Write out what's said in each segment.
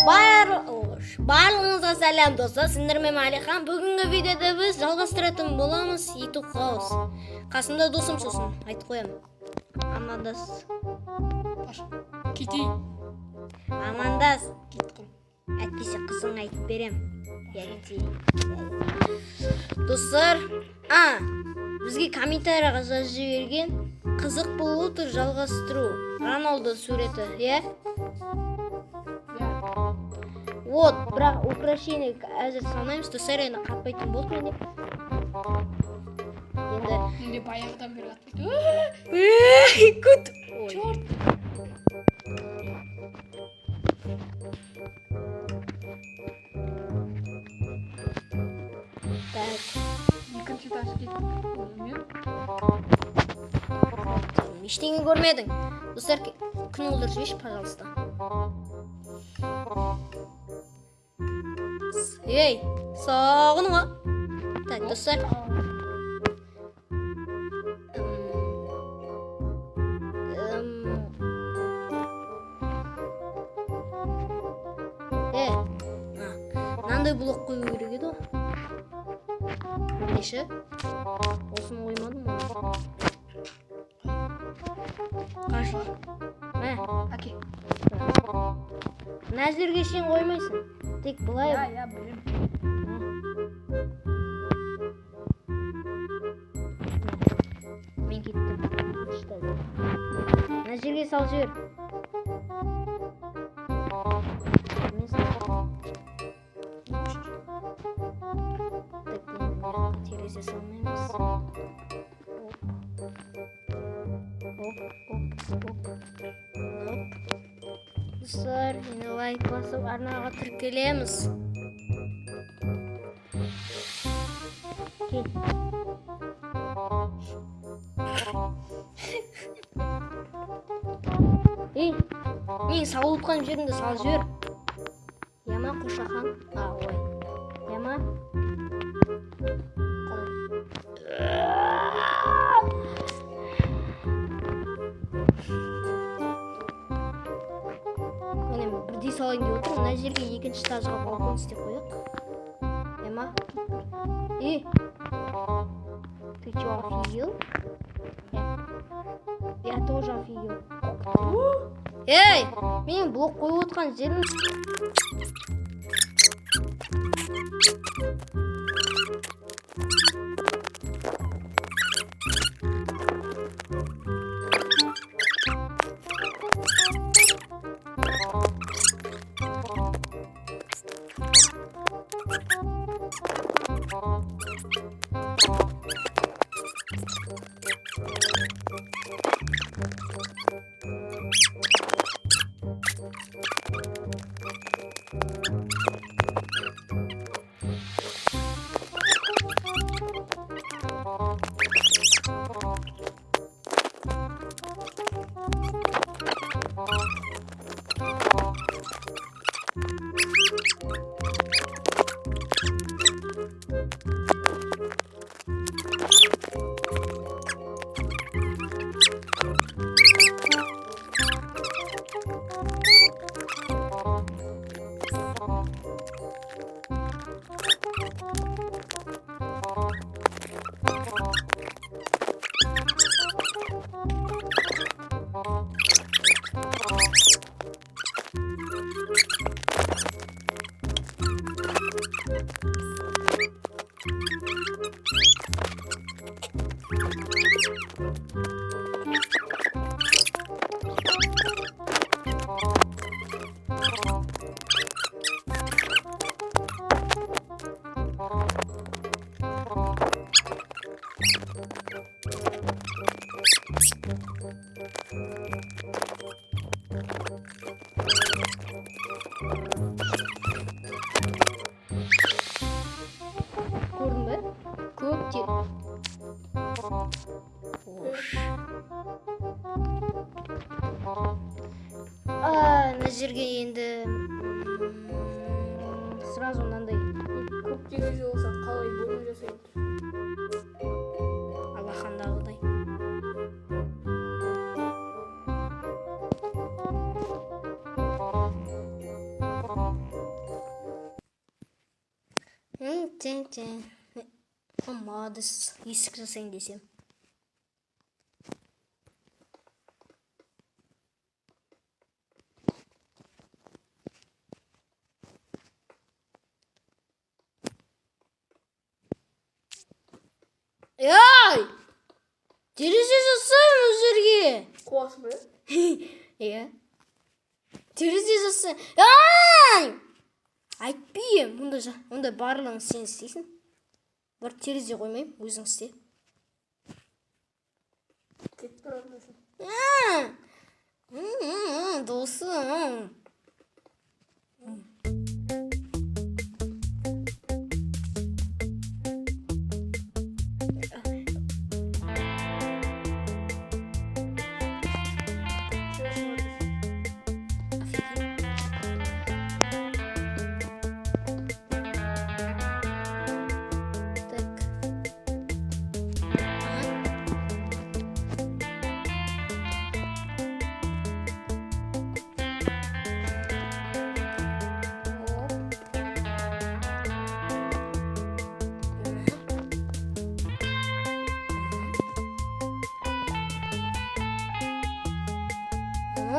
Барлығыңызға сәлем достар, сіздермен Алихан. Бүгінгі видеода біз жалғастыратын боламыз YouTube хаус. Қасымда досым сосын, айтып қоямын. Амандас. Кетейін. Амандас. Кеттім. Әйтпесе қызың айтып берем. Достар, бізге комментарияға жазып жіберген қызық болып отыр жалғастыру. Роналдо суреті, е? Вот, бірақ украшение әзір салмаймыз, достар, енді қатпайтын болды мен деп. Енді баяғыдан бері қатпайды. Күт! Чорт! Так. Екінші тас кетіп. Ештеңе көрмедің. Достар, күн олдыр жібеш, пожалуйста. Ей, сағын ға. Так, достар. Мынандай блок қою керек еді ғой. Неше? Осыны қоймадым ғой. Қашы? Әке. Мына жерге шейін қоймайсың. Тек бұлай. Я білем. Мен кеттім. Мына жерге сал жібер. Терезе салмаймыз. Оп. Достар, енді лайк басып арнаға тіркелеміз. Кел. Ей, мен салып отқан жеріңді сал жібер. Яма қошақан. Ой. Яма. Мен бірдей салайын деп отырмын. Мына жерге екінші этажға балкон істеп қояйық. Яма. Ты чё, офигел? Я тоже офигел. Ей, мен блок қойып отқан жерім. Мына жерге енді сразу мынандай Көп терезе болса қалай бөлім жасайды? алақандағыдай. тең. Мадыс есік жасайын десем. Ай! Терезе жасаймын ол жерге. Қуасың ба? Иә. Терезе жасай. Ай! Айтпеймін. Мұнда барлығын сен істейсің. Бір терезе қоймайым, өзің істе. Кетіп тұратын. Досым.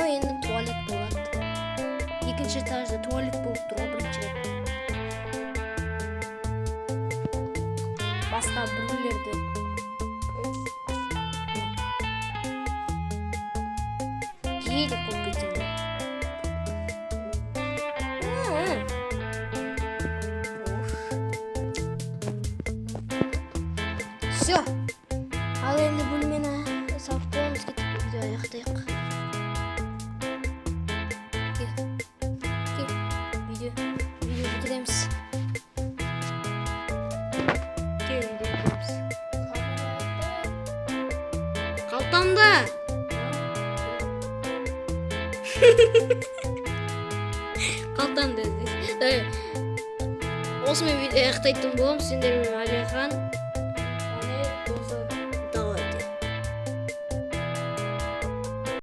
Енді туалет болады. Екінші этажда туалет болып тұр, бірінші рет. Басқа біреулерді. Кейде қойып кетеді. Все. Ал енді бөлмені салып қойымыз, кетіп видео аяқтайық. Видео бітіреміз. Қалтамда. Қалтамда. Осымен видео аяқтайтын боламын. Сендермен Алихан.